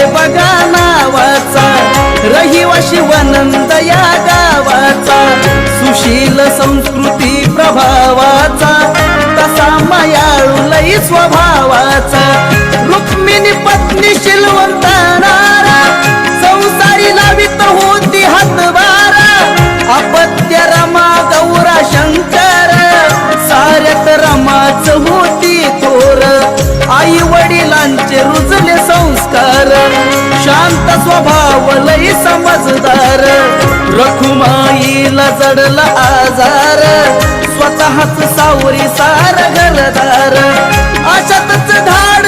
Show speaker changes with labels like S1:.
S1: बघा नावाचा, रहिवाशी वनंद या गावाचा, सुशील संस्कृती प्रभावाचा, तसा मायाळू लई स्वभावाचा, रुक्मिणी पत्नी शिलवंतानारा, संसारी लावित होती हातभारा, अपत्य रमा गौरा शंकर, साऱ्यात रमाच होती थोर, आई वडिलांचे रुजले संस्कार, शांत स्वभाव लई समजदार, रखुमाईला जडला आजार, स्वतःच सावरी सार घरदार, अशातच धाड